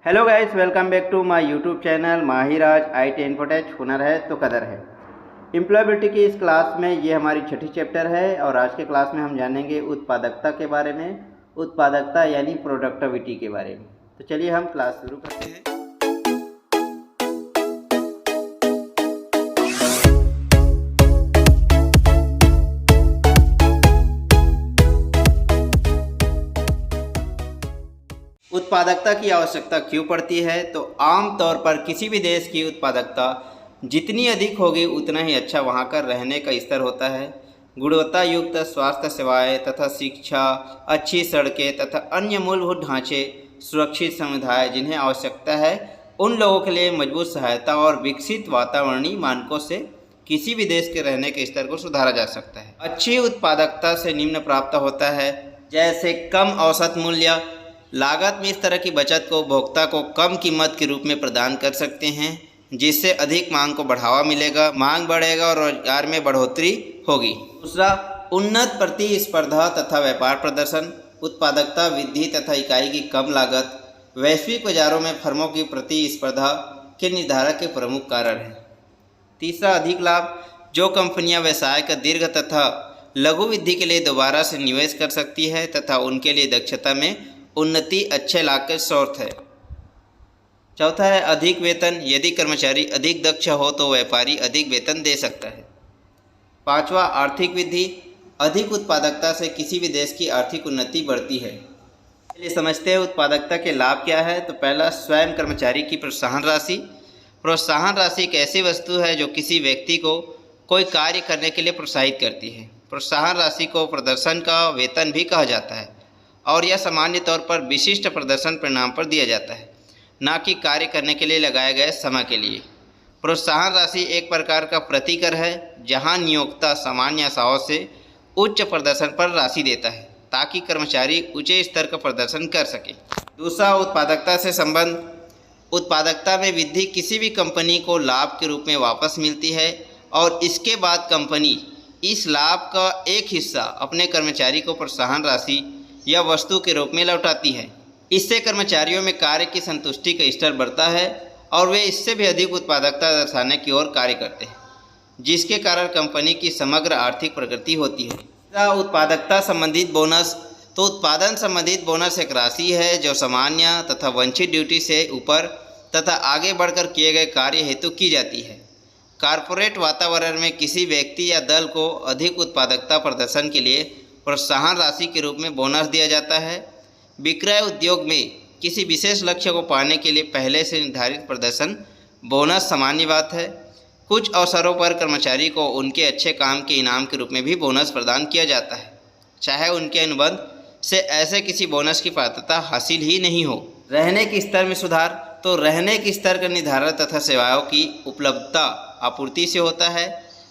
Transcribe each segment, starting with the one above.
Hello guys, welcome back to my YouTube channel Mahiraj IT infotech. हुनर है तो कदर है। एम्प्लॉयबिलिटी की इस क्लास में ये हमारी छठी चैप्टर है और आज के क्लास में हम जानेंगे उत्पादकता के बारे में। उत्पादकता यानी प्रोडक्टिविटी के बारे में। तो चलिए हम क्लास शुरू करते हैं। उत्पादकता की आवश्यकता क्यों पड़ती है? तो आम तौर पर किसी भी देश की उत्पादकता जितनी अधिक होगी उतना ही अच्छा वहाँ का रहने का स्तर होता है। गुणवत्ता युक्त स्वास्थ्य सेवाएं तथा शिक्षा, अच्छी सड़कें तथा अन्य मूलभूत ढांचे, सुरक्षित समुदाय जिन्हें आवश्यकता है, उन लोगों के लिए मजबूत सहायता और विकसित वातावरणीय मानकों से किसी भी देश के रहने के स्तर को सुधारा जा सकता है। अच्छी उत्पादकता से निम्न प्राप्त होता है, जैसे कम औसत मूल्य। लागत में इस तरह की बचत को उपभोक्ता को कम कीमत के रूप में प्रदान कर सकते हैं, जिससे अधिक मांग को बढ़ावा मिलेगा, मांग बढ़ेगा और रोजगार में बढ़ोतरी होगी। दूसरा, उन्नत प्रतिस्पर्धा तथा व्यापार प्रदर्शन। उत्पादकता वृद्धि तथा इकाई की कम लागत वैश्विक बाजारों में फर्मों की प्रतिस्पर्धा के निर्धारक के प्रमुख कारण है। तीसरा, अधिक लाभ। जो कंपनियां व्यवसाय का दीर्घ तथा लघु वृद्धि के लिए दोबारा से निवेश कर सकती है तथा उनके लिए दक्षता में उन्नति अच्छे लाभ के स्रोत है। चौथा है अधिक वेतन। यदि कर्मचारी अधिक दक्ष हो तो व्यापारी अधिक वेतन दे सकता है। पांचवा, आर्थिक वृद्धि। अधिक उत्पादकता से किसी भी देश की आर्थिक उन्नति बढ़ती है। चलिए समझते हैं उत्पादकता के लाभ क्या है। तो पहला, स्वयं कर्मचारी की प्रोत्साहन राशि। प्रोत्साहन राशि एक ऐसी वस्तु है जो किसी व्यक्ति को कोई कार्य करने के लिए प्रोत्साहित करती है। प्रोत्साहन राशि को प्रदर्शन का वेतन भी कहा जाता है और यह सामान्य तौर पर विशिष्ट प्रदर्शन परिणाम पर दिया जाता है, न कि कार्य करने के लिए लगाए गए समय के लिए। प्रोत्साहन राशि एक प्रकार का प्रतिकर है, जहां नियोक्ता सामान्य आशाओं से उच्च प्रदर्शन पर राशि देता है ताकि कर्मचारी ऊंचे स्तर का प्रदर्शन कर सके। दूसरा, उत्पादकता से संबंध। उत्पादकता में वृद्धि किसी भी कंपनी को लाभ के रूप में वापस मिलती है और इसके बाद कंपनी इस लाभ का एक हिस्सा अपने कर्मचारी को प्रोत्साहन राशि या वस्तु के रूप में लौटाती है। इससे कर्मचारियों में कार्य की संतुष्टि का स्तर बढ़ता है और वे इससे भी अधिक उत्पादकता दर्शाने की ओर कार्य करते हैं, जिसके कारण कंपनी की समग्र आर्थिक प्रगति होती है। उत्पादकता संबंधित बोनस। तो उत्पादन संबंधित बोनस एक राशि है जो सामान्य तथा वंचित ड्यूटी से ऊपर तथा आगे बढ़कर किए गए कार्य हेतु की जाती है। कॉर्पोरेट वातावरण में किसी व्यक्ति या दल को अधिक उत्पादकता प्रदर्शन के लिए प्रोत्साहन राशि के रूप में बोनस दिया जाता है। विक्रय उद्योग में किसी विशेष लक्ष्य को पाने के लिए पहले से निर्धारित प्रदर्शन बोनस सामान्य बात है। कुछ अवसरों पर कर्मचारी को उनके अच्छे काम के इनाम के रूप में भी बोनस प्रदान किया जाता है, चाहे उनके अनुबंध से ऐसे किसी बोनस की पात्रता हासिल ही नहीं हो। रहने के स्तर में सुधार। तो रहने के स्तर का निर्धारण तथा सेवाओं की उपलब्धता आपूर्ति से होता है।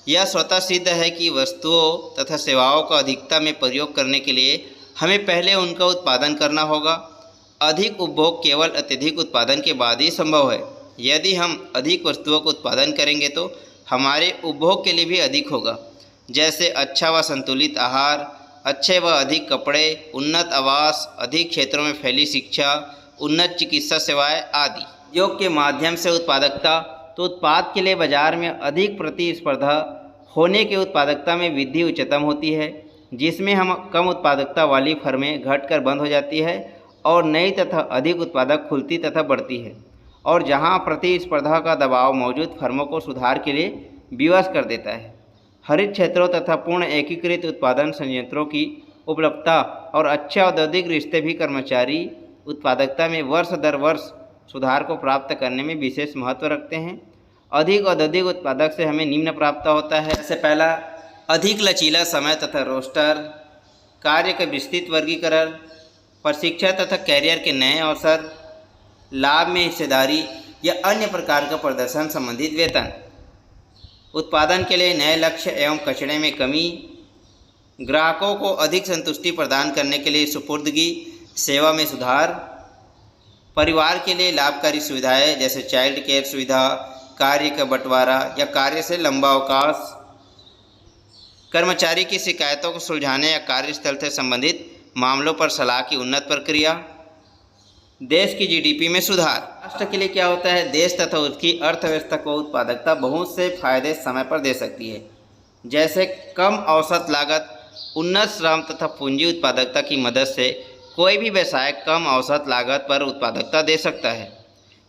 यह स्वतः सिद्ध है कि वस्तुओं तथा सेवाओं का अधिकता में प्रयोग करने के लिए हमें पहले उनका उत्पादन करना होगा। अधिक उपभोग केवल अत्यधिक उत्पादन के बाद ही संभव है। यदि हम अधिक वस्तुओं का उत्पादन करेंगे तो हमारे उपभोग के लिए भी अधिक होगा, जैसे अच्छा व संतुलित आहार, अच्छे व अधिक कपड़े, उन्नत आवास, अधिक क्षेत्रों में फैली शिक्षा, उन्नत चिकित्सा सेवाएं आदि। योग के माध्यम से उत्पादकता। तो उत्पाद के लिए बाजार में अधिक प्रतिस्पर्धा होने की उत्पादकता में वृद्धि उच्चतम होती है, जिसमें हम कम उत्पादकता वाली फर्में घटकर बंद हो जाती है और नई तथा अधिक उत्पादक खुलती तथा बढ़ती है, और जहां प्रतिस्पर्धा का दबाव मौजूद फर्मों को सुधार के लिए विवश कर देता है। हरित क्षेत्रों तथा पूर्ण एकीकृत उत्पादन संयंत्रों की उपलब्धता और अच्छे औद्योगिक रिश्ते भी कर्मचारी उत्पादकता में वर्ष दर वर्ष सुधार को प्राप्त करने में विशेष महत्व रखते हैं। अधिक औद्योगिक उत्पादक से हमें निम्न प्राप्त होता है। जैसे पहला, अधिक लचीला समय तथा रोस्टर, कार्य का विस्तृत वर्गीकरण, प्रशिक्षण तथा कैरियर के नए अवसर, लाभ में हिस्सेदारी या अन्य प्रकार का प्रदर्शन संबंधित वेतन, उत्पादन के लिए नए लक्ष्य एवं कचरे में कमी, ग्राहकों को अधिक संतुष्टि प्रदान करने के लिए सुपुर्दगी, सेवा में सुधार, परिवार के लिए लाभकारी सुविधाएं जैसे चाइल्ड केयर सुविधा, कार्य का बंटवारा या कार्य से लंबा अवकाश, कर्मचारी की शिकायतों को सुलझाने या कार्यस्थल से संबंधित मामलों पर सलाह की उन्नत प्रक्रिया, देश की जीडीपी में सुधार। राष्ट्र के लिए क्या होता है? देश तथा उसकी अर्थव्यवस्था को उत्पादकता बहुत से फायदे समय पर दे सकती है, जैसे कम औसत लागत, उन्नत श्रम तथा पूंजी उत्पादकता की मदद से कोई भी व्यवसाय कम औसत लागत पर उत्पादकता दे सकता है।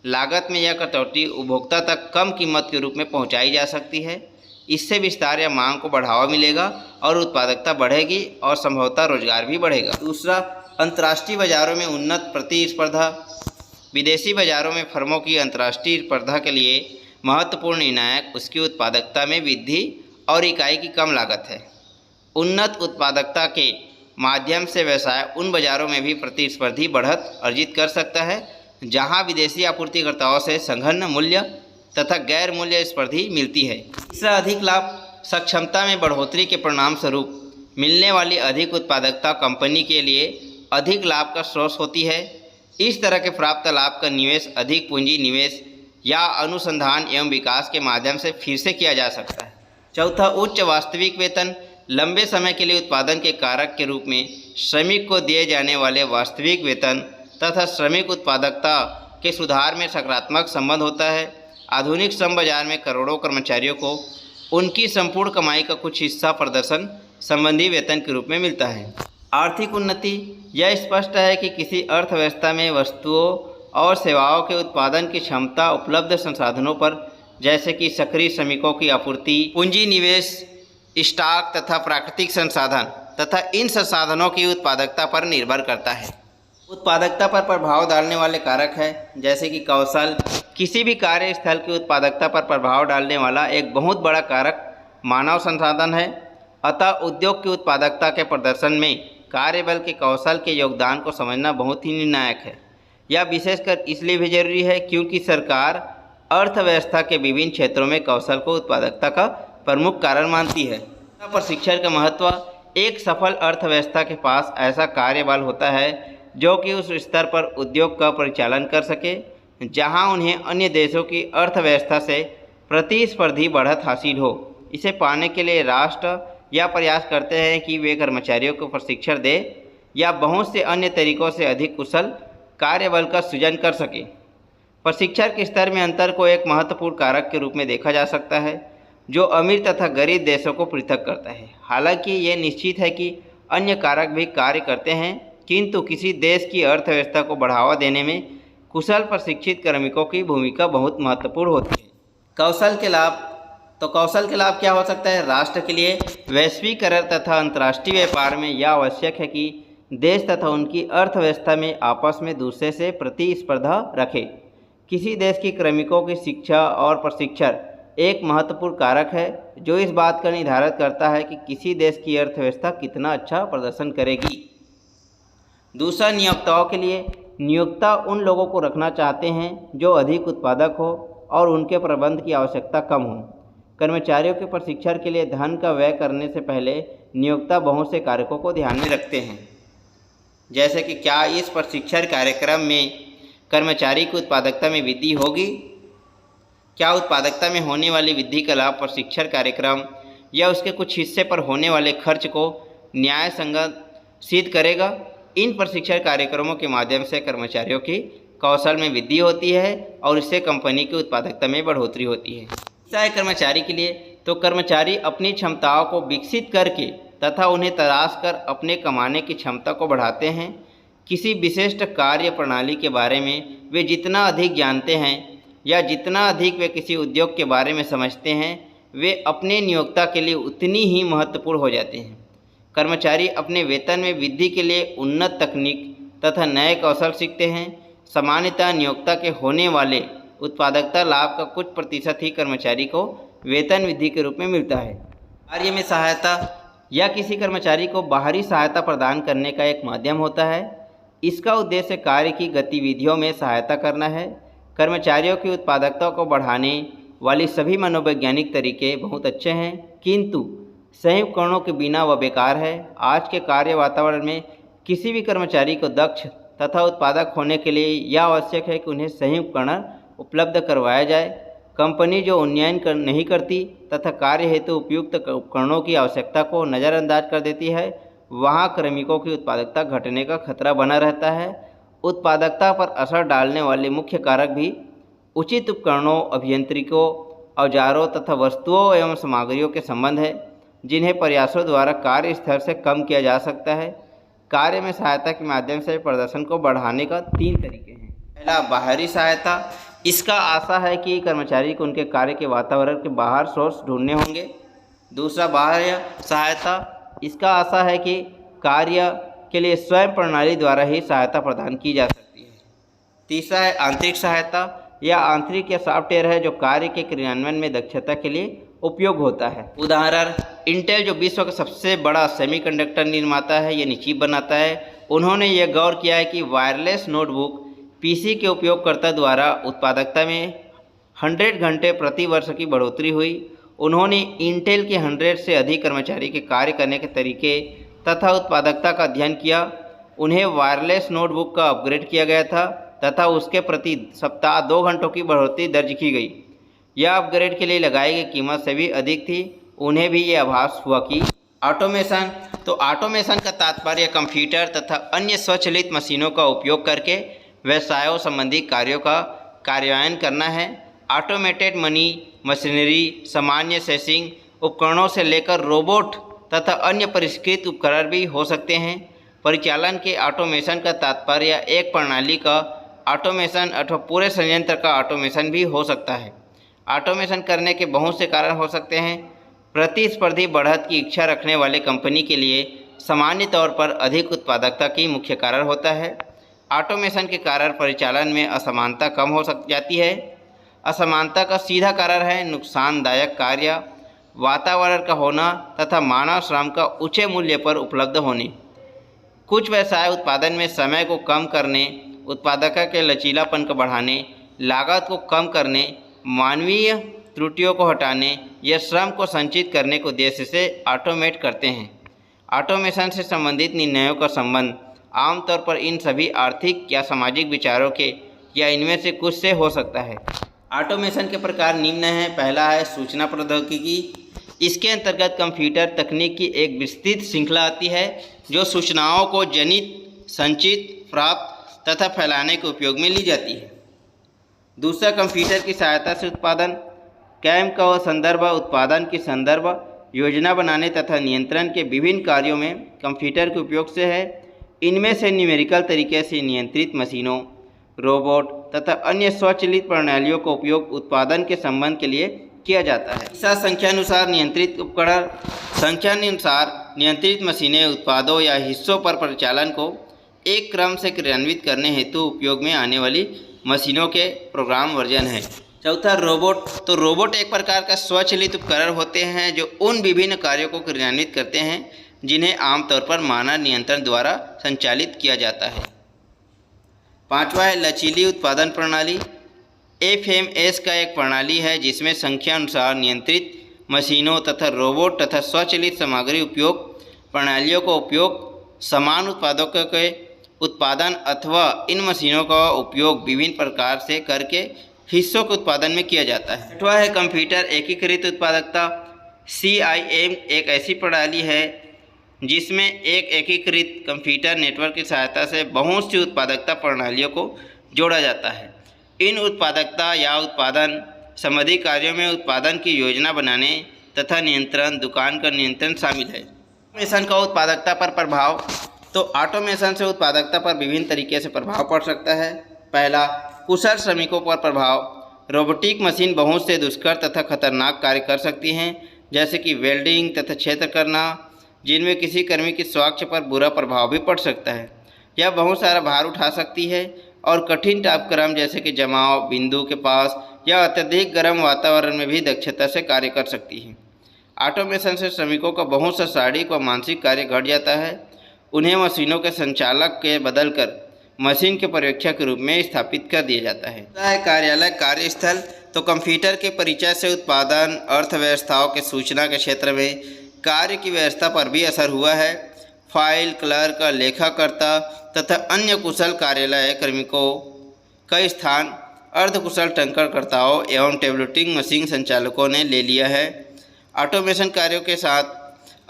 लागत में यह कटौती उपभोक्ता तक कम कीमत के रूप में पहुंचाई जा सकती है। इससे विस्तार या मांग को बढ़ावा मिलेगा और उत्पादकता बढ़ेगी और संभवतः रोजगार भी बढ़ेगा। दूसरा, अंतर्राष्ट्रीय बाजारों में उन्नत प्रतिस्पर्धा। विदेशी बाजारों में फर्मों की अंतर्राष्ट्रीय स्पर्धा के लिए महत्वपूर्ण निर्णायक उसकी उत्पादकता में वृद्धि और इकाई की कम लागत है। उन्नत उत्पादकता के माध्यम से व्यवसाय उन बाजारों में भी प्रतिस्पर्धी बढ़त अर्जित कर सकता है जहां विदेशी आपूर्तिकर्ताओं से सघन मूल्य तथा गैर मूल्य स्पर्धी मिलती है। तीसरा, अधिक लाभ। सक्षमता में बढ़ोतरी के परिणाम स्वरूप मिलने वाली अधिक उत्पादकता कंपनी के लिए अधिक लाभ का स्रोत होती है। इस तरह के प्राप्त लाभ का निवेश अधिक पूंजी निवेश या अनुसंधान एवं विकास के माध्यम से फिर से किया जा सकता है। चौथा, उच्च वास्तविक वेतन। लंबे समय के लिए उत्पादन के कारक के रूप में श्रमिक को दिए जाने वाले वास्तविक वेतन तथा श्रमिक उत्पादकता के सुधार में सकारात्मक संबंध होता है। आधुनिक श्रम बाजार में करोड़ों कर्मचारियों को उनकी संपूर्ण कमाई का कुछ हिस्सा प्रदर्शन संबंधी वेतन के रूप में मिलता है। आर्थिक उन्नति। यह स्पष्ट है कि किसी अर्थव्यवस्था में वस्तुओं और सेवाओं के उत्पादन की क्षमता उपलब्ध संसाधनों पर, जैसे कि सक्रिय श्रमिकों की आपूर्ति, पूंजी निवेश, स्टॉक तथा प्राकृतिक संसाधन तथा इन संसाधनों की उत्पादकता पर निर्भर करता है। उत्पादकता पर प्रभाव डालने वाले कारक हैं, जैसे कि कौशल। किसी भी कार्यस्थल की उत्पादकता पर प्रभाव डालने वाला एक बहुत बड़ा कारक मानव संसाधन है। अतः उद्योग की उत्पादकता के प्रदर्शन में कार्यबल के कौशल के योगदान को समझना बहुत ही निर्णायक है। यह विशेषकर इसलिए भी जरूरी है क्योंकि सरकार अर्थव्यवस्था के विभिन्न क्षेत्रों में कौशल को उत्पादकता का प्रमुख कारण मानती है। प्रशिक्षण का महत्व। एक सफल अर्थव्यवस्था के पास ऐसा कार्यबल होता है जो कि उस स्तर पर उद्योग का परिचालन कर सके जहां उन्हें अन्य देशों की अर्थव्यवस्था से प्रतिस्पर्धी बढ़त हासिल हो। इसे पाने के लिए राष्ट्र यह प्रयास करते हैं कि वे कर्मचारियों को प्रशिक्षण दे या बहुत से अन्य तरीकों से अधिक कुशल कार्यबल का सृजन कर सके। प्रशिक्षण के स्तर में अंतर को एक महत्वपूर्ण कारक के रूप में देखा जा सकता है जो अमीर तथा गरीब देशों को पृथक करता है। हालांकि ये निश्चित है कि अन्य कारक भी कार्य करते हैं, किंतु किसी देश की अर्थव्यवस्था को बढ़ावा देने में कुशल प्रशिक्षित कार्मिकों की भूमिका बहुत महत्वपूर्ण होती है। कौशल के लाभ। तो कौशल के लाभ क्या हो सकता है? राष्ट्र के लिए वैश्वीकरण तथा अंतर्राष्ट्रीय व्यापार में यह आवश्यक है कि देश तथा उनकी अर्थव्यवस्था में आपस में दूसरे से प्रतिस्पर्धा रखे। किसी देश की कार्मिकों की शिक्षा और प्रशिक्षण एक महत्वपूर्ण कारक है जो इस बात का निर्धारित करता है कि किसी देश की अर्थव्यवस्था कितना अच्छा प्रदर्शन करेगी। दूसरा, नियोक्ताओं के लिए। नियोक्ता उन लोगों को रखना चाहते हैं जो अधिक उत्पादक हो और उनके प्रबंध की आवश्यकता कम हो। कर्मचारियों के प्रशिक्षण के लिए धन का व्यय करने से पहले नियोक्ता बहुत से कारकों को ध्यान में रखते हैं, जैसे कि क्या इस प्रशिक्षण कार्यक्रम में कर्मचारी की उत्पादकता में वृद्धि होगी, क्या उत्पादकता में होने वाली वृद्धि का लाभ प्रशिक्षण कार्यक्रम या उसके कुछ हिस्से पर होने वाले खर्च को न्याय संगत सिद्ध करेगा। इन प्रशिक्षण कार्यक्रमों के माध्यम से कर्मचारियों की कौशल में वृद्धि होती है और इससे कंपनी की उत्पादकता में बढ़ोतरी होती है। चाहे कर्मचारी के लिए, तो कर्मचारी अपनी क्षमताओं को विकसित करके तथा उन्हें तराश कर अपने कमाने की क्षमता को बढ़ाते हैं। किसी विशिष्ट कार्य प्रणाली के बारे में वे जितना अधिक जानते हैं या जितना अधिक वे किसी उद्योग के बारे में समझते हैं, वे अपने नियोक्ता के लिए उतनी ही महत्वपूर्ण हो जाते हैं। कर्मचारी अपने वेतन में वृद्धि के लिए उन्नत तकनीक तथा नए कौशल सीखते हैं। सामान्यतः नियोक्ता के होने वाले उत्पादकता लाभ का कुछ प्रतिशत ही कर्मचारी को वेतन वृद्धि के रूप में मिलता है। कार्य में सहायता। यह किसी कर्मचारी को बाहरी सहायता प्रदान करने का एक माध्यम होता है। इसका उद्देश्य कार्य की गतिविधियों में सहायता करना है। कर्मचारियों की उत्पादकता को बढ़ाने वाली सभी मनोवैज्ञानिक तरीके बहुत अच्छे हैं, किंतु सही उपकरणों के बिना वह बेकार है। आज के कार्य वातावरण में किसी भी कर्मचारी को दक्ष तथा उत्पादक होने के लिए यह आवश्यक है कि उन्हें सही उपकरण उपलब्ध करवाया जाए। कंपनी जो उन्नयन नहीं करती तथा कार्य हेतु उपयुक्त उपकरणों की आवश्यकता को नज़रअंदाज कर देती है, वहाँ कार्मिकों की उत्पादकता घटने का खतरा बना रहता है उत्पादकता पर असर डालने वाले मुख्य कारक भी उचित उपकरणों, अभियंत्रिकों, औजारों तथा वस्तुओं एवं सामग्रियों के संबंध है, जिन्हें प्रयासों द्वारा कार्य स्तर से कम किया जा सकता है। कार्य में सहायता के माध्यम से प्रदर्शन को बढ़ाने का 3 तरीके हैं। पहला, बाहरी सहायता। इसका आशा है कि कर्मचारी को उनके कार्य के वातावरण के बाहर सोर्स ढूंढने होंगे। दूसरा, बाह्य सहायता। इसका आशा है कि कार्य के लिए स्वयं प्रणाली द्वारा ही सहायता प्रदान की जा सकती है। तीसरा है आंतरिक सहायता। यह आंतरिक या सॉफ्टवेयर है जो कार्य के क्रियान्वयन में दक्षता के लिए उपयोग होता है। उदाहरण, इंटेल जो विश्व का सबसे बड़ा सेमीकंडक्टर निर्माता है, यह चिप बनाता है। उन्होंने यह गौर किया है कि वायरलेस नोटबुक पीसी के उपयोगकर्ता द्वारा उत्पादकता में 100 घंटे प्रति वर्ष की बढ़ोतरी हुई। उन्होंने इंटेल के 100 से अधिक कर्मचारी के कार्य करने के तरीके तथा उत्पादकता का अध्ययन किया। उन्हें वायरलेस नोटबुक का अपग्रेड किया गया था तथा उसके प्रति सप्ताह 2 घंटों की बढ़ोतरी दर्ज की गई। यह अपग्रेड के लिए लगाई गई कीमत से भी अधिक थी। उन्हें भी ये आभास हुआ कि ऑटोमेशन। तो ऑटोमेशन का तात्पर्य कंप्यूटर तथा अन्य स्वचालित मशीनों का उपयोग करके व्यवसायों संबंधी कार्यों का कार्यान्वयन करना है। ऑटोमेटेड मनी, मशीनरी, सामान्य सेंसिंग उपकरणों से लेकर रोबोट तथा अन्य परिष्कृत उपकरण भी हो सकते हैं। परिचालन के ऑटोमेशन का तात्पर्य एक प्रणाली का ऑटोमेशन अथवा पूरे संयंत्र का ऑटोमेशन भी हो सकता है। ऑटोमेशन करने के बहुत से कारण हो सकते हैं। प्रतिस्पर्धी बढ़त की इच्छा रखने वाले कंपनी के लिए सामान्य तौर पर अधिक उत्पादकता की मुख्य कारण होता है। ऑटोमेशन के कारण परिचालन में असमानता कम हो जाती है। असमानता का सीधा कारण है नुकसानदायक कार्य वातावरण का होना तथा मानव श्रम का ऊंचे मूल्य पर उपलब्ध होने। कुछ व्यवसाय उत्पादन में समय को कम करने, उत्पादकता के लचीलापन को बढ़ाने, लागत को कम करने, मानवीय त्रुटियों को हटाने या श्रम को संचित करने के उद्देश्य से ऑटोमेट करते हैं। ऑटोमेशन से संबंधित निर्णयों का संबंध आमतौर पर इन सभी आर्थिक या सामाजिक विचारों के या इनमें से कुछ से हो सकता है। ऑटोमेशन के प्रकार निम्न हैं। पहला है सूचना प्रौद्योगिकी। इसके अंतर्गत कंप्यूटर तकनीक की एक विस्तृत श्रृंखला आती है जो सूचनाओं को जनित, संचित, प्राप्त तथा फैलाने के उपयोग में ली जाती है। दूसरा, कंप्यूटर की सहायता से उत्पादन। कैम का संदर्भ उत्पादन की संदर्भ योजना बनाने तथा नियंत्रण के विभिन्न कार्यों में कंप्यूटर के उपयोग से है। इनमें से न्यूमेरिकल तरीके से नियंत्रित मशीनों, रोबोट तथा अन्य स्वचालित प्रणालियों का उपयोग उत्पादन के संबंध के लिए किया जाता है। तीसरा, संख्यानुसार नियंत्रित उपकरण। संख्यानुसार नियंत्रित मशीनें उत्पादों या हिस्सों पर परिचालन को एक क्रम से क्रियान्वित करने हेतु उपयोग में आने वाली मशीनों के प्रोग्राम वर्जन है। चौथा, रोबोट। तो रोबोट एक प्रकार का स्वचालित उपकरण होते हैं जो उन विभिन्न कार्यों को क्रियान्वित करते हैं जिन्हें आमतौर पर मानव नियंत्रण द्वारा संचालित किया जाता है। पांचवा है लचीली उत्पादन प्रणाली। एफएमएस का एक प्रणाली है जिसमें संख्यानुसार नियंत्रित मशीनों तथा रोबोट तथा स्वचालित सामग्री उपयोग प्रणालियों का उपयोग समान उत्पादों के उत्पादन अथवा इन मशीनों का उपयोग विभिन्न प्रकार से करके हिस्सों के उत्पादन में किया जाता है। छठवां है कंप्यूटर एकीकृत उत्पादकता। CIM एक ऐसी प्रणाली है जिसमें एक एकीकृत कंप्यूटर नेटवर्क की सहायता से बहुत सी उत्पादकता प्रणालियों को जोड़ा जाता है। इन उत्पादकता या उत्पादन संबंधी कार्यों में उत्पादन की योजना बनाने तथा नियंत्रण, दुकान का नियंत्रण शामिल है। ऑटोमेशन का उत्पादकता पर प्रभाव। तो ऑटोमेशन से उत्पादकता पर विभिन्न तरीके से प्रभाव पड़ सकता है। पहला, कुशल श्रमिकों पर प्रभाव। रोबोटिक मशीन बहुत से दुष्कर तथा खतरनाक कार्य कर सकती हैं, जैसे कि वेल्डिंग तथा क्षेत्र करना, जिनमें किसी कर्मी की स्वास्थ्य पर बुरा प्रभाव भी पड़ सकता है। यह बहुत सारा भार उठा सकती है और कठिन तापक्रम जैसे कि जमाव बिंदु के पास या अत्यधिक गर्म वातावरण में भी दक्षता से कार्य कर सकती है। ऑटोमेशन से श्रमिकों का बहुत सा शारीरिक व मानसिक कार्य घट जाता है। उन्हें मशीनों के संचालक के बदलकर मशीन के पर्यवेक्षक के रूप में स्थापित कर दिया जाता है। कार्यालय कार्यस्थल। तो कंप्यूटर के परिचय से उत्पादन, अर्थव्यवस्थाओं के सूचना के क्षेत्र में कार्य की व्यवस्था पर भी असर हुआ है। फाइल क्लर्क, लेखाकर्ता तथा अन्य कुशल कार्यालय कार्मिकों का स्थान अर्धकुशल टंकरकर्ताओं एवं टेबलेटिंग मशीन संचालकों ने ले लिया है। ऑटोमेशन कार्यों के साथ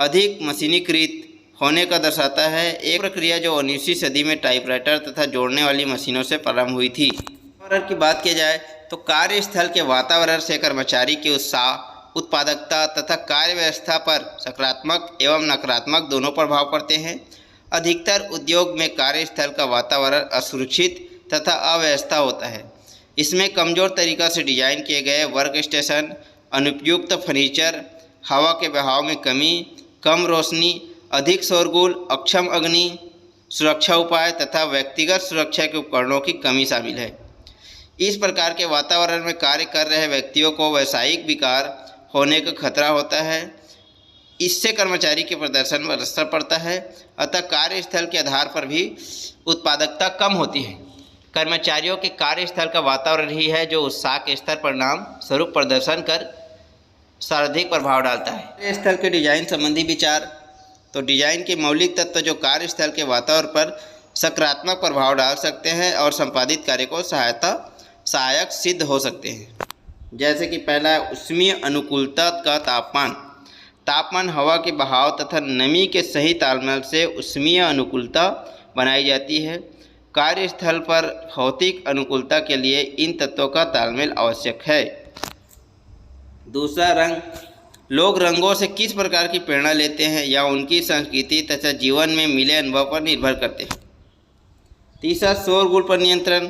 अधिक मशीनीकृत होने का दर्शाता है, एक प्रक्रिया जो 19वीं सदी में टाइपराइटर तथा जोड़ने वाली मशीनों से प्रारंभ हुई थी। वातावरण की बात की जाए तो कार्यस्थल के वातावरण से कर्मचारी के उत्साह, उत्पादकता तथा कार्य व्यवस्था पर सकारात्मक एवं नकारात्मक दोनों प्रभाव पड़ते हैं। अधिकतर उद्योग में कार्यस्थल का वातावरण असुरक्षित तथा अव्यवस्था होता है। इसमें कमज़ोर तरीक़ा से डिजाइन किए गए वर्क स्टेशन, अनुपयुक्त फर्नीचर, हवा के बहाव में कमी, कम रोशनी, अधिक शोरगुल, अक्षम अग्नि सुरक्षा उपाय तथा व्यक्तिगत सुरक्षा के उपकरणों की कमी शामिल है। इस प्रकार के वातावरण में कार्य कर रहे व्यक्तियों को व्यावसायिक विकार होने का खतरा होता है। इससे कर्मचारी के प्रदर्शन पर असर पड़ता है, अतः कार्यस्थल के आधार पर भी उत्पादकता कम होती है। कर्मचारियों के कार्यस्थल का वातावरण ही है जो उत्साह के स्तर परिणाम स्वरूप प्रदर्शन कर सर्वाधिक प्रभाव डालता है। कार्यस्थल के डिजाइन संबंधी विचार। तो डिजाइन के मौलिक तत्व जो कार्यस्थल के वातावरण पर सकारात्मक प्रभाव डाल सकते हैं और संपादित कार्य को सहायक सिद्ध हो सकते हैं। जैसे कि पहला है ऊष्मीय अनुकूलता का तापमान हवा के बहाव तथा नमी के सही तालमेल से ऊष्मीय अनुकूलता बनाई जाती है। कार्यस्थल पर भौतिक अनुकूलता के लिए इन तत्वों का तालमेल आवश्यक है। दूसरा रंग। लोग रंगों से किस प्रकार की प्रेरणा लेते हैं या उनकी संस्कृति तथा जीवन में मिले अनुभव पर निर्भर करते हैं। तीसरा शोरगुल पर नियंत्रण।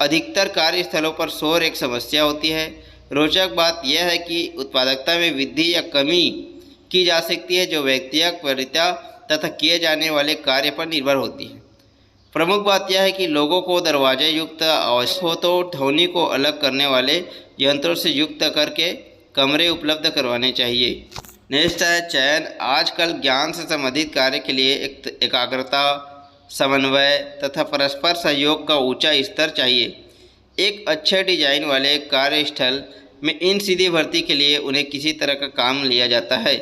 अधिकतर कार्यस्थलों पर शोर एक समस्या होती है। रोचक बात यह है कि उत्पादकता में वृद्धि या कमी की जा सकती है जो व्यक्तिगत वरीयता तथा किए जाने वाले कार्य पर निर्भर होती है। प्रमुख बात यह है कि लोगों को दरवाजे युक्त आवश्यक हो तो ध्वनि को अलग करने वाले यंत्रों से युक्त करके कमरे उपलब्ध करवाने चाहिए। नेक्स्ट है चयन। आजकल ज्ञान से संबंधित कार्य के लिए एकाग्रता, समन्वय तथा परस्पर सहयोग का ऊंचा स्तर चाहिए। एक अच्छे डिजाइन वाले कार्यस्थल में इन सीधी भर्ती के लिए उन्हें किसी तरह का काम लिया जाता है।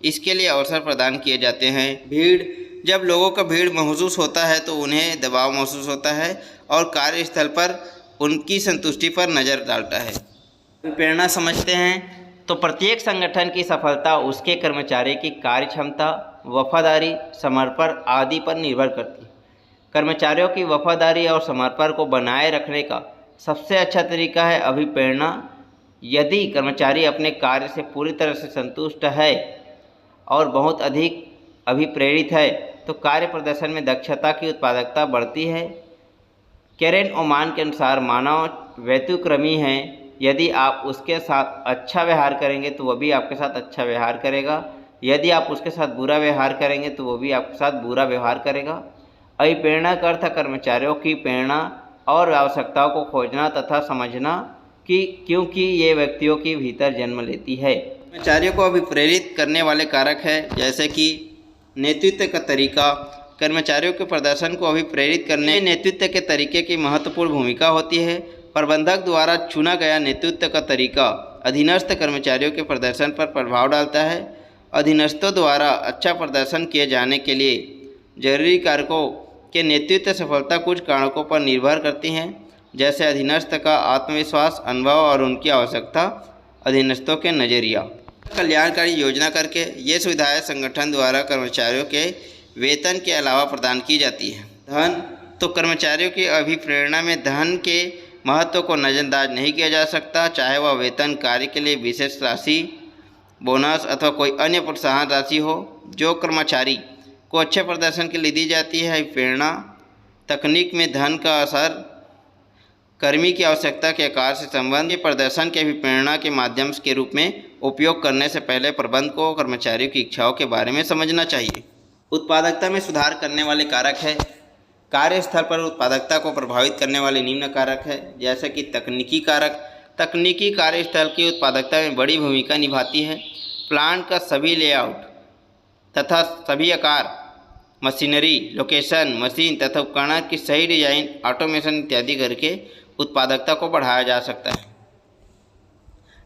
इसके लिए अवसर प्रदान किए जाते हैं। भीड़। जब लोगों का भीड़ महसूस होता है तो उन्हें दबाव महसूस होता है और कार्यस्थल पर उनकी संतुष्टि पर नज़र डालता है। प्रेरणा समझते हैं तो प्रत्येक संगठन की सफलता उसके कर्मचारी की कार्यक्षमता, वफादारी, समर्पण आदि पर निर्भर करती है। कर्मचारियों की वफादारी और समर्पण को बनाए रखने का सबसे अच्छा तरीका है अभिप्रेरणा। यदि कर्मचारी अपने कार्य से पूरी तरह से संतुष्ट है और बहुत अधिक अभिप्रेरित है तो कार्य प्रदर्शन में दक्षता की उत्पादकता बढ़ती है। कैरेन ओमान के अनुसार मानव व्यतिक्रमी है। यदि आप उसके साथ अच्छा व्यवहार करेंगे तो वह भी आपके साथ अच्छा व्यवहार करेगा। यदि आप उसके साथ बुरा व्यवहार करेंगे तो वो भी आपके साथ बुरा व्यवहार करेगा। अभिप्रेरणा का अर्थ कर्मचारियों की प्रेरणा और आवश्यकताओं को खोजना तथा समझना कि क्योंकि ये व्यक्तियों के भीतर जन्म लेती है। कर्मचारियों को अभिप्रेरित करने वाले कारक है जैसे कि नेतृत्व का तरीका। कर्मचारियों के प्रदर्शन को अभिप्रेरित करने में नेतृत्व के तरीके की महत्वपूर्ण भूमिका होती है। प्रबंधक द्वारा चुना गया नेतृत्व का तरीका अधीनस्थ कर्मचारियों के प्रदर्शन पर प्रभाव डालता है। अधीनस्थों द्वारा अच्छा प्रदर्शन किए जाने के लिए जरूरी कारकों के नेतृत्व सफलता कुछ कारकों पर निर्भर करती हैं, जैसे अधीनस्थ का आत्मविश्वास, अनुभव और उनकी आवश्यकता, अधीनस्थों के नज़रिया। कल्याणकारी योजना करके ये सुविधाएं संगठन द्वारा कर्मचारियों के वेतन के अलावा प्रदान की जाती है। धन। तो कर्मचारियों की अभिप्रेरणा में धन के महत्व को नज़रअंदाज नहीं किया जा सकता, चाहे वह वेतन, कार्य के लिए विशेष राशि, बोनस अथवा कोई अन्य प्रोत्साहन राशि हो जो कर्मचारी को अच्छे प्रदर्शन के लिए दी जाती है। प्रेरणा। तकनीक में धन का असर कर्मी की आवश्यकता के आकार से संबंधित प्रदर्शन के अभिप्रेरणा के माध्यम के रूप में उपयोग करने से पहले प्रबंधक को कर्मचारियों की इच्छाओं के बारे में समझना चाहिए। उत्पादकता में सुधार करने वाले कारक है। कार्यस्थल पर उत्पादकता को प्रभावित करने वाले निम्न कारक है, जैसे कि तकनीकी कारक। तकनीकी कार्यस्थल की उत्पादकता में बड़ी भूमिका निभाती है। प्लांट का सभी लेआउट तथा सभी आकार, मशीनरी, लोकेशन, मशीन तथा उपकरण की सही डिजाइन, ऑटोमेशन इत्यादि करके उत्पादकता को बढ़ाया जा सकता है।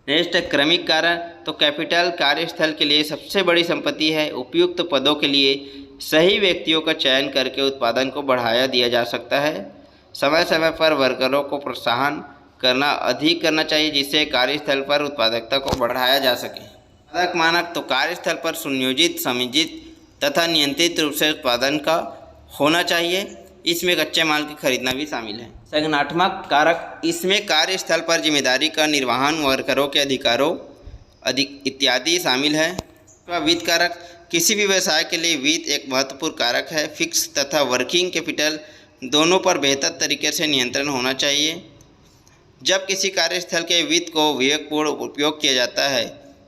नेक्स्ट है क्रमिक कारण। तो कैपिटल कार्यस्थल के लिए सबसे बड़ी संपत्ति है। उपयुक्त पदों के लिए सही व्यक्तियों का चयन करके उत्पादन को बढ़ाया दिया जा सकता है। समय समय पर वर्करों को प्रोत्साहन अधिक करना चाहिए जिससे कार्यस्थल पर उत्पादकता को बढ़ाया जा सके। उत्पादक मानक। तो कार्यस्थल पर सुनियोजित, समिजित तथा नियंत्रित रूप से उत्पादन का होना चाहिए। इसमें कच्चे माल की खरीदना भी शामिल है। संगठनात्मक कारक, इसमें कार्यस्थल पर जिम्मेदारी का निर्वहन, वर्करों के अधिकारों इत्यादि शामिल है। वित्त कारक, किसी भी व्यवसाय के लिए वित्त एक महत्वपूर्ण कारक है। फिक्स तथा वर्किंग कैपिटल दोनों पर बेहतर तरीके से नियंत्रण होना चाहिए। जब किसी कार्यस्थल के वित्त को विवेकपूर्ण उपयोग किया जाता है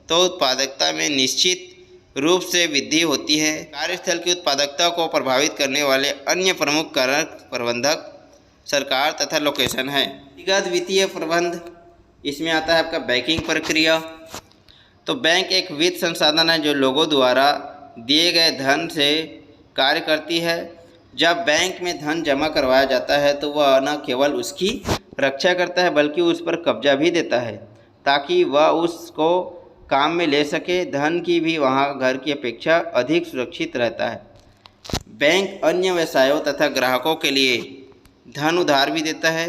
तो उत्पादकता में निश्चित रूप से वृद्धि होती है। कार्यस्थल की उत्पादकता को प्रभावित करने वाले अन्य प्रमुख कारक प्रबंधक, सरकार तथा लोकेशन है। व्यक्तिगत वित्तीय प्रबंध, इसमें आता है आपका बैंकिंग प्रक्रिया। तो बैंक एक वित्त संसाधन है जो लोगों द्वारा दिए गए धन से कार्य करती है। जब बैंक में धन जमा करवाया जाता है तो वह न केवल उसकी रक्षा करता है बल्कि उस पर कब्जा भी देता है ताकि वह उसको काम में ले सके। धन की भी वहाँ घर की अपेक्षा अधिक सुरक्षित रहता है। बैंक अन्य व्यवसायों तथा ग्राहकों के लिए धन उधार भी देता है।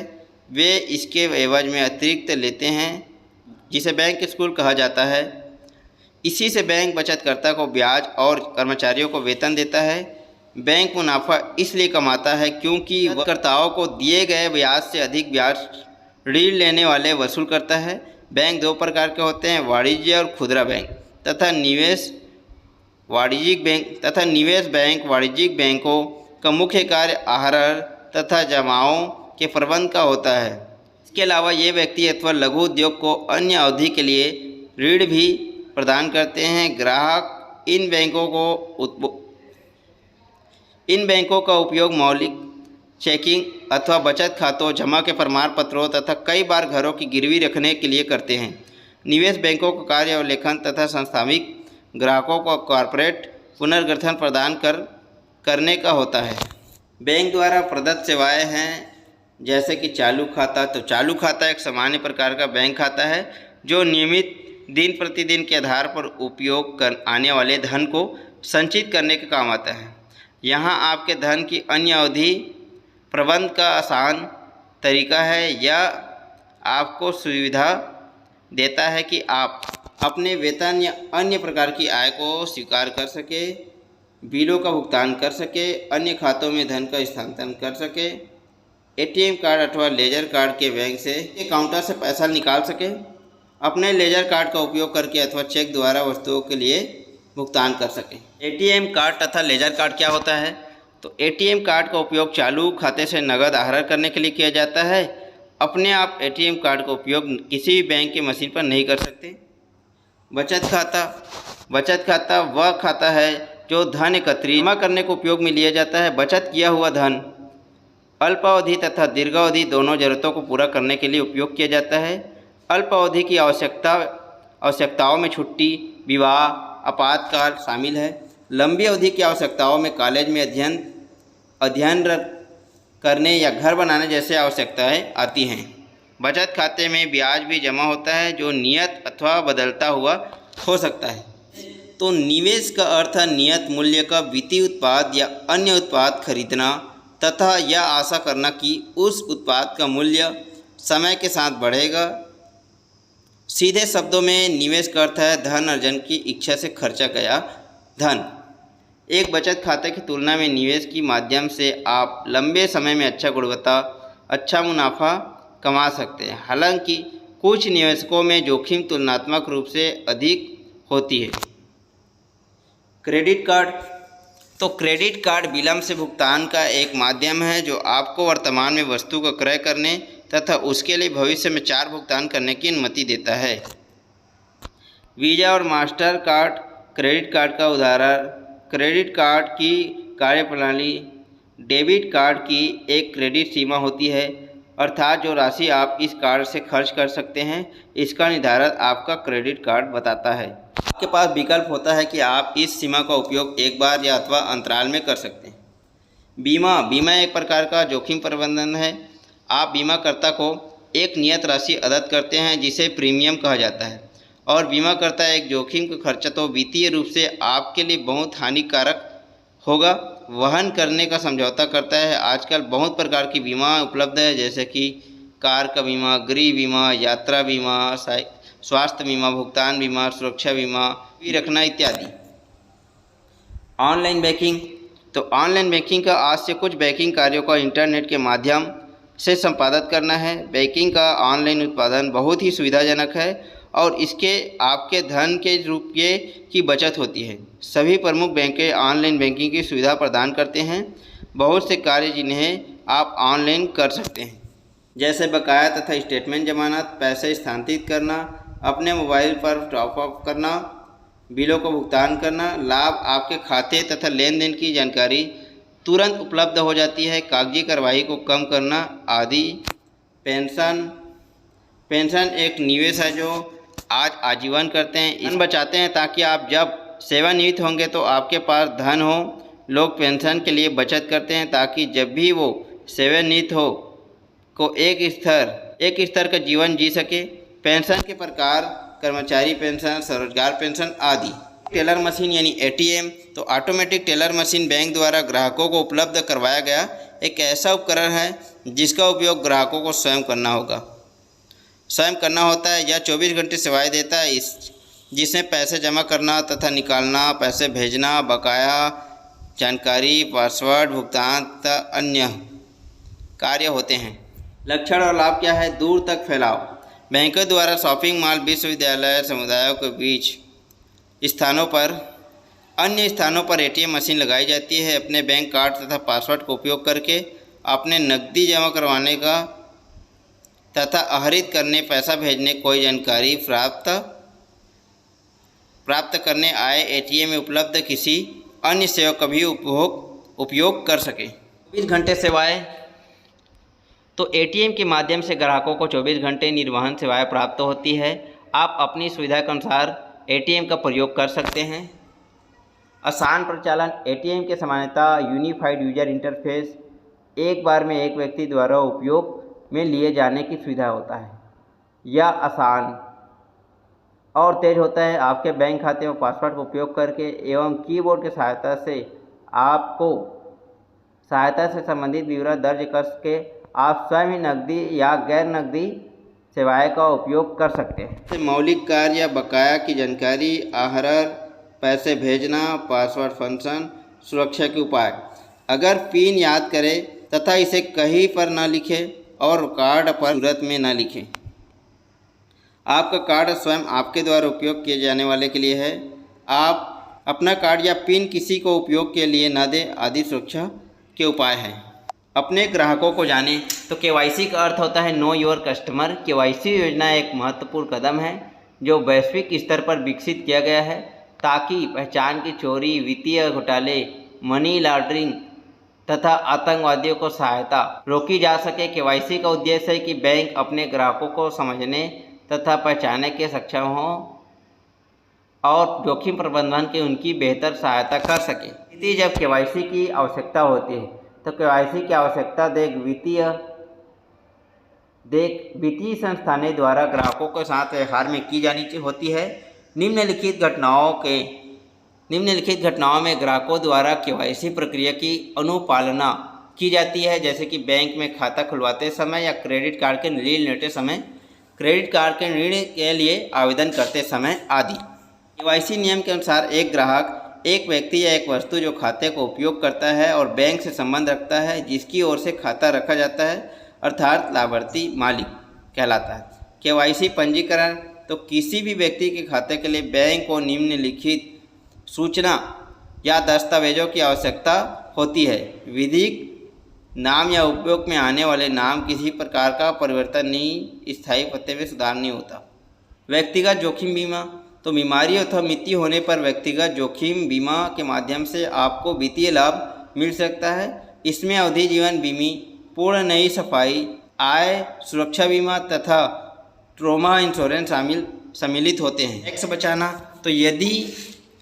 वे इसके एवज में अतिरिक्त लेते हैं जिसे बैंक स्कूल कहा जाता है। इसी से बैंक बचतकर्ता को ब्याज और कर्मचारियों को वेतन देता है। बैंक मुनाफा इसलिए कमाता है क्योंकि वह कर्ताओं को दिए गए ब्याज से अधिक ब्याज ऋण लेने वाले वसूल करता है। बैंक दो प्रकार के होते हैं, वाणिज्य और खुदरा बैंक तथा निवेश वाणिज्यिक बैंक। वाणिज्यिक बैंकों का मुख्य कार्य आहरण तथा जमाओं के प्रबंध का होता है। इसके अलावा ये व्यक्ति अथवा लघु उद्योग को अन्य अवधि के लिए ऋण भी प्रदान करते हैं। ग्राहक इन बैंकों का उपयोग मौलिक चेकिंग अथवा बचत खातों, जमा के प्रमाण पत्रों तथा कई बार घरों की गिरवी रखने के लिए करते हैं। निवेश बैंकों का कार्य अवलेखन तथा संस्थानिक ग्राहकों को कॉर्पोरेट पुनर्गठन प्रदान करने का होता है। बैंक द्वारा प्रदत्त सेवाएं हैं जैसे कि चालू खाता। तो चालू खाता एक सामान्य प्रकार का बैंक खाता है जो नियमित दिन प्रतिदिन के आधार पर उपयोग आने वाले धन को संचित करने के काम आता है। यहाँ आपके धन की अन्य अवधि प्रबंध का आसान तरीका है। यह आपको सुविधा देता है कि आप अपने वेतन या अन्य प्रकार की आय को स्वीकार कर सके, बिलों का भुगतान कर सके, अन्य खातों में धन का स्थानांतरण कर सके, एटीएम कार्ड अथवा लेजर कार्ड के बैंक से काउंटर से पैसा निकाल सके, अपने लेजर कार्ड का उपयोग करके अथवा चेक द्वारा वस्तुओं के लिए भुगतान कर सकें। एटीएम कार्ड तथा लेजर कार्ड क्या होता है? तो एटीएम कार्ड का उपयोग चालू खाते से नकद आहरण करने के लिए किया जाता है। अपने आप एटीएम कार्ड का उपयोग किसी भी बैंक की मशीन पर नहीं कर सकते। बचत खाता वह खाता है जो धन एकत्रित जमा करने को उपयोग में लिया जाता है। बचत किया हुआ धन अल्पावधि तथा दीर्घावधि दोनों जरूरतों को पूरा करने के लिए उपयोग किया जाता है। अल्पावधि की आवश्यकताओं में छुट्टी, विवाह, आपातकाल शामिल है। लंबी अवधि की आवश्यकताओं में कॉलेज में अध्ययन करने या घर बनाने जैसे आवश्यकताएं आती हैं। बचत खाते में ब्याज भी जमा होता है जो नियत अथवा बदलता हुआ हो सकता है। तो निवेश का अर्थ है नियत मूल्य का वित्तीय उत्पाद या अन्य उत्पाद खरीदना तथा यह आशा करना कि उस उत्पाद का मूल्य समय के साथ बढ़ेगा। सीधे शब्दों में निवेश का अर्थ है धन अर्जन की इच्छा से खर्चा गया धन। एक बचत खाते की तुलना में निवेश के माध्यम से आप लंबे समय में अच्छा मुनाफा कमा सकते हैं। हालांकि कुछ निवेशकों में जोखिम तुलनात्मक रूप से अधिक होती है। क्रेडिट कार्ड, तो क्रेडिट कार्ड विलंब से भुगतान का एक माध्यम है जो आपको वर्तमान में वस्तु का क्रय करने तथा उसके लिए भविष्य में 4 भुगतान करने की अनुमति देता है। वीज़ा और मास्टर कार्ड क्रेडिट कार्ड का उदाहरण। क्रेडिट कार्ड की कार्यप्रणाली डेबिट कार्ड की एक क्रेडिट सीमा होती है, अर्थात जो राशि आप इस कार्ड से खर्च कर सकते हैं इसका निर्धारण आपका क्रेडिट कार्ड बताता है। आपके पास विकल्प होता है कि आप इस सीमा का उपयोग एक बार या अथवा अंतराल में कर सकते हैं। बीमा एक प्रकार का जोखिम प्रबंधन है। आप बीमाकर्ता को एक नियत राशि अदा करते हैं जिसे प्रीमियम कहा जाता है और बीमाकर्ता एक जोखिम का खर्चा तो वित्तीय रूप से आपके लिए बहुत हानिकारक होगा वहन करने का समझौता करता है। आजकल बहुत प्रकार की बीमा उपलब्ध है जैसे कि कार का बीमा, गृह बीमा, यात्रा बीमा, स्वास्थ्य बीमा, भुगतान बीमा, सुरक्षा बीमा भी रखना इत्यादि। Online banking. तो ऑनलाइन बैंकिंग का आज से कुछ बैंकिंग कार्यों का इंटरनेट के माध्यम से संपादित करना है। बैंकिंग का ऑनलाइन उत्पादन बहुत ही सुविधाजनक है और इसके आपके धन के रुपये की बचत होती है। सभी प्रमुख बैंकें ऑनलाइन बैंकिंग की सुविधा प्रदान करते हैं। बहुत से कार्य जिन्हें आप ऑनलाइन कर सकते हैं, जैसे बकाया तथा स्टेटमेंट जमानत, पैसे स्थानांतरित करना, अपने मोबाइल पर टॉप अप करना, बिलों को भुगतान करना। लाभ, आपके खाते तथा लेन देन की जानकारी तुरंत उपलब्ध हो जाती है, कागजी कार्रवाई को कम करना आदि। पेंशन एक निवेश है जो आज आजीवन करते हैं, धन बचाते हैं ताकि आप जब सेवानिवृत्त होंगे तो आपके पास धन हो। लोग पेंशन के लिए बचत करते हैं ताकि जब भी वो सेवानिवृत्त हो को एक स्तर का जीवन जी सके। पेंशन के प्रकार कर्मचारी पेंशन, स्वरोजगार पेंशन आदि। टेलर मशीन यानी एटीएम। तो ऑटोमेटिक टेलर मशीन बैंक द्वारा ग्राहकों को उपलब्ध करवाया गया एक ऐसा उपकरण है जिसका उपयोग ग्राहकों को स्वयं करना होता है। यह 24 घंटे सेवाएं देता है, जिसमें पैसे जमा करना तथा निकालना, पैसे भेजना, बकाया जानकारी, पासवर्ड, भुगतान तथा अन्य कार्य होते हैं। लक्षण और लाभ क्या है? दूर तक फैलाव। बैंकों द्वारा शॉपिंग मॉल, विश्वविद्यालय, समुदायों के बीच अन्य स्थानों पर एटीएम मशीन लगाई जाती है। अपने बैंक कार्ड तथा पासवर्ड का उपयोग करके अपने नकदी जमा करवाने का तथा आहरित करने, पैसा भेजने, कोई जानकारी प्राप्त करने आए एटीएम में उपलब्ध किसी अन्य सेवा का भी उपयोग कर सके। 24 घंटे सेवाएं। तो एटीएम के माध्यम से ग्राहकों को 24 घंटे निर्वहन सेवाएं प्राप्त होती है। आप अपनी सुविधा के अनुसार एटीएम का प्रयोग कर सकते हैं। आसान प्रचालन। एटीएम के सामान्यतः यूनिफाइड यूजर इंटरफेस, एक बार में एक व्यक्ति द्वारा उपयोग में लिए जाने की सुविधा होता है। यह आसान और तेज होता है। आपके बैंक खाते में पासवर्ड का उपयोग करके एवं कीबोर्ड की सहायता से संबंधित विवरण दर्ज करके आप स्वयं ही नकदी या गैर नकदी सेवाएं का उपयोग कर सकते हैं। मौलिक कार्य या बकाया की जानकारी, आहरण, पैसे भेजना, पासवर्ड फंक्शन, सुरक्षा के उपाय। अगर पिन याद करें तथा इसे कहीं पर न लिखें और कार्ड पर सूरत में न लिखें। आपका कार्ड स्वयं आपके द्वारा उपयोग किए जाने वाले के लिए है। आप अपना कार्ड या पिन किसी को उपयोग के लिए न दें आदि सुरक्षा के उपाय हैं। अपने ग्राहकों को जानें। तो केवाईसी का अर्थ होता है नो योर कस्टमर। केवाईसी योजना एक महत्वपूर्ण कदम है जो वैश्विक स्तर पर विकसित किया गया है ताकि पहचान की चोरी, वित्तीय घोटाले, मनी लॉन्ड्रिंग तथा आतंकवादियों को सहायता रोकी जा सके। केवाईसी का उद्देश्य है कि बैंक अपने ग्राहकों को समझने तथा पहचानने के सक्षम हों और जोखिम प्रबंधन की उनकी बेहतर सहायता कर सके। जब केवाईसी की आवश्यकता होती है तो केवाईसी की आवश्यकता वित्तीय संस्थानों द्वारा ग्राहकों के साथ व्यवहार में की जानी होती है। निम्नलिखित घटनाओं में ग्राहकों द्वारा केवाईसी प्रक्रिया की अनुपालना की जाती है, जैसे कि बैंक में खाता खुलवाते समय या क्रेडिट कार्ड के ऋण लेते समय, क्रेडिट कार्ड के ऋण के लिए आवेदन करते समय आदि। केवाईसी नियम के अनुसार एक ग्राहक एक व्यक्ति या एक वस्तु जो खाते को उपयोग करता है और बैंक से संबंध रखता है, जिसकी ओर से खाता रखा जाता है, अर्थात लाभार्थी मालिक कहलाता है। केवाईसी पंजीकरण। तो किसी भी व्यक्ति के खाते के लिए बैंक को निम्नलिखित सूचना या दस्तावेजों की आवश्यकता होती है। विधिक नाम या उपयोग में आने वाले नाम, किसी प्रकार का परिवर्तन नहीं, स्थायी पते में सुधार नहीं होता। व्यक्तिगत जोखिम बीमा। तो बीमारी अथवा मृत्यु होने पर व्यक्तिगत जोखिम बीमा के माध्यम से आपको वित्तीय लाभ मिल सकता है। इसमें अवधि जीवन बीमी, पूर्ण नई सफाई, आय सुरक्षा बीमा तथा ट्रॉमा इंश्योरेंस सम्मिलित होते हैं। टैक्स बचाना। तो यदि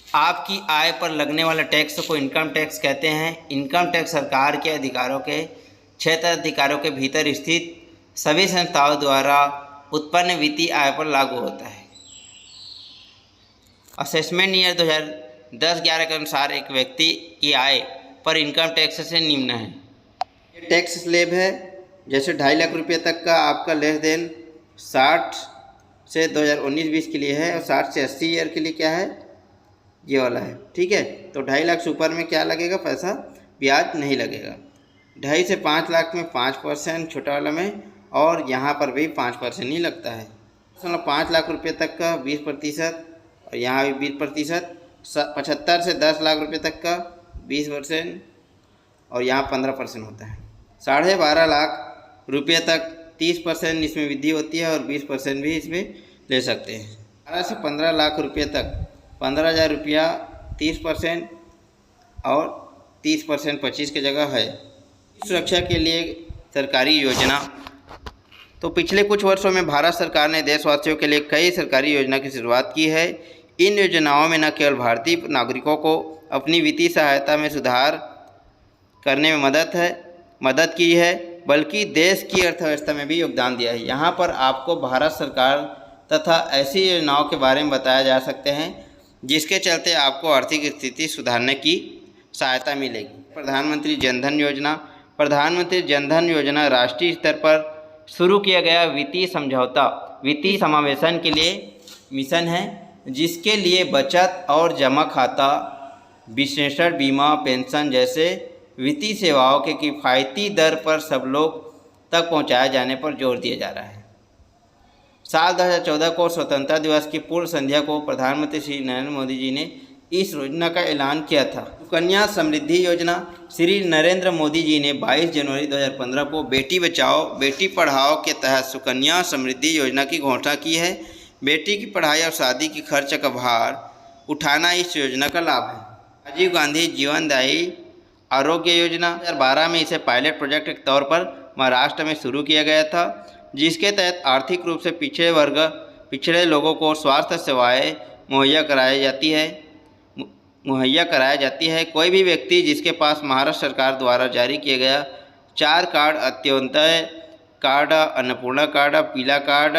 आपकी आय पर लगने वाला टैक्स को इनकम टैक्स कहते हैं। इनकम टैक्स सरकार के क्षेत्राधिकारों के भीतर स्थित सभी संस्थाओं द्वारा उत्पन्न वित्तीय आय पर लागू होता है। असेसमेंट ईयर 2010-11 के अनुसार एक व्यक्ति की आय पर इनकम टैक्स से निम्न है। ये टैक्स स्लैब है, जैसे 2.5 लाख रुपये तक का आपका लेन देन 60 से 2019-20 के लिए है और 60 से 80 ईयर के लिए क्या है ये वाला है, ठीक है। तो 2.5 लाख से ऊपर में क्या लगेगा पैसा, ब्याज नहीं लगेगा। 2.5 से 5 लाख में 5% छोटा वाला में, और यहाँ पर भी 5% ही लगता है। 5 लाख रुपये तक का 20%, और यहाँ भी 20%। 75 से 10 लाख रुपये तक का 20%, और यहाँ 15% होता है। 12.5 लाख रुपये तक 30% इसमें वृद्धि होती है, और 20% भी इसमें ले सकते हैं। 12 से 15 लाख रुपये तक 15,000 रुपया 30%, और 30% 25 की जगह है। सुरक्षा के लिए सरकारी योजना। तो पिछले कुछ वर्षों में भारत सरकार ने देशवासियों के लिए कई सरकारी योजना की शुरुआत की है। इन योजनाओं में न केवल भारतीय नागरिकों को अपनी वित्तीय सहायता में सुधार करने में मदद की है, बल्कि देश की अर्थव्यवस्था में भी योगदान दिया है। यहाँ पर आपको भारत सरकार तथा ऐसी योजनाओं के बारे में बताया जा सकते हैं जिसके चलते आपको आर्थिक स्थिति सुधारने की सहायता मिलेगी। प्रधानमंत्री जनधन योजना। प्रधानमंत्री जनधन योजना राष्ट्रीय स्तर पर शुरू किया गया वित्तीय समावेशन के लिए मिशन है, जिसके लिए बचत और जमा खाता, विश्लेषण, बीमा, पेंशन जैसे वित्तीय सेवाओं के किफ़ायती दर पर सब लोग तक पहुंचाए जाने पर जोर दिया जा रहा है। साल 2014 को स्वतंत्रता दिवस की पूर्व संध्या को प्रधानमंत्री श्री नरेंद्र मोदी जी ने इस योजना का ऐलान किया था। सुकन्या समृद्धि योजना। श्री नरेंद्र मोदी जी ने 22 जनवरी 2015 को बेटी बचाओ बेटी पढ़ाओ के तहत सुकन्या समृद्धि योजना की घोषणा की है। बेटी की पढ़ाई और शादी की खर्च का भार उठाना इस योजना का लाभ है। राजीव गांधी जीवनदायी आरोग्य योजना। 2012 में इसे पायलट प्रोजेक्ट के तौर पर महाराष्ट्र में शुरू किया गया था, जिसके तहत आर्थिक रूप से पिछड़े लोगों को स्वास्थ्य सेवाएं मुहैया कराई जाती है। कोई भी व्यक्ति जिसके पास महाराष्ट्र सरकार द्वारा जारी किया गया 4 card, Antyodaya card, Annapurna card, पीला कार्ड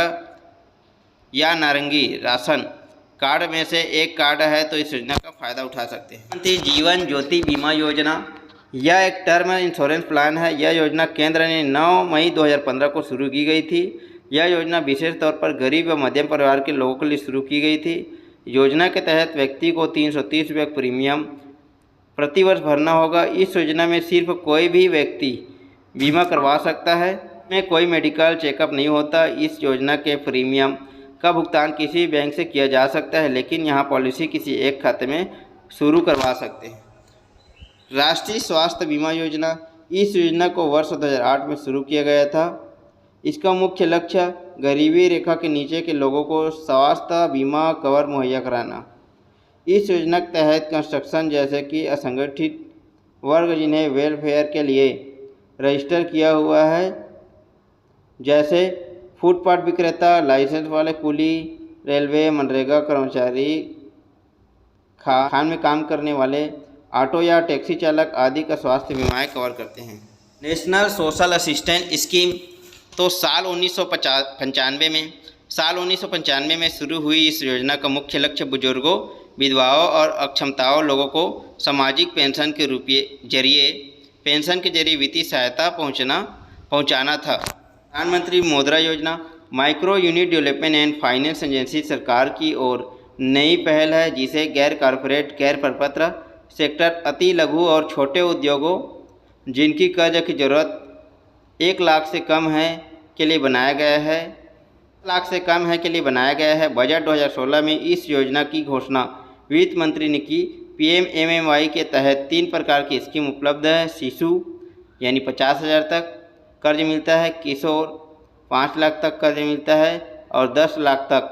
या नारंगी राशन कार्ड में से एक कार्ड है, तो इस योजना का फ़ायदा उठा सकते हैं। प्रधानमंत्री जीवन ज्योति बीमा योजना। यह एक टर्म इंश्योरेंस प्लान है। यह योजना केंद्र ने 9 मई 2015 को शुरू की गई थी। यह योजना विशेष तौर पर गरीब व मध्यम परिवार के लोगों के लिए शुरू की गई थी। योजना के तहत व्यक्ति को 330 रुपये प्रीमियम प्रतिवर्ष भरना होगा। इस योजना में सिर्फ कोई भी व्यक्ति बीमा करवा सकता है, में कोई मेडिकल चेकअप नहीं होता। इस योजना के प्रीमियम का भुगतान किसी बैंक से किया जा सकता है, लेकिन यहाँ पॉलिसी किसी एक खाते में शुरू करवा सकते हैं। राष्ट्रीय स्वास्थ्य बीमा योजना। इस योजना को वर्ष 2008 में शुरू किया गया था। इसका मुख्य लक्ष्य गरीबी रेखा के नीचे के लोगों को स्वास्थ्य बीमा कवर मुहैया कराना। इस योजना के तहत कंस्ट्रक्शन जैसे कि असंगठित वर्ग जिन्हें वेलफेयर के लिए रजिस्टर किया हुआ है, जैसे फुटपाथ विक्रेता, लाइसेंस वाले कुली, रेलवे, मनरेगा कर्मचारी, खान में काम करने वाले, ऑटो या टैक्सी चालक आदि का स्वास्थ्य बीमाएँ कवर करते हैं। National social assistance scheme. तो साल 1995 में शुरू हुई इस योजना का मुख्य लक्ष्य बुजुर्गों, विधवाओं और अक्षमताओं लोगों को सामाजिक पेंशन के जरिए वित्तीय सहायता पहुंचाना था। प्रधानमंत्री मुद्रा योजना। Micro unit development and finance agency सरकार की ओर नई पहल है, जिसे गैर कॉरपोरेट, गैर प्रपत्र सेक्टर, अति लघु और छोटे उद्योगों जिनकी कर्ज की ज़रूरत 1 लाख से कम है के लिए बनाया गया है। बजट 2016 में इस योजना की घोषणा वित्त मंत्री ने की। PMMY के तहत 3 प्रकार की स्कीम उपलब्ध है। शिशु यानी 50,000 तक कर्ज मिलता है, किशोर 5 लाख तक कर्ज मिलता है, और 10 लाख तक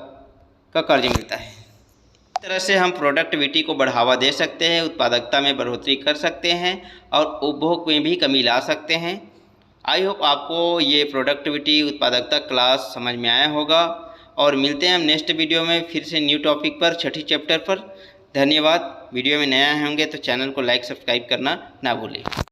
का कर्ज मिलता है। इस तरह से हम प्रोडक्टिविटी को बढ़ावा दे सकते हैं, उत्पादकता में बढ़ोतरी कर सकते हैं और उपभोग में भी कमी ला सकते हैं। आई होप आपको ये प्रोडक्टिविटी उत्पादकता क्लास समझ में आया होगा, और मिलते हैं हम नेक्स्ट वीडियो में फिर से न्यू टॉपिक पर, 6ठी चैप्टर पर। धन्यवाद। वीडियो में नया होंगे तो चैनल को लाइक सब्सक्राइब करना ना भूलें।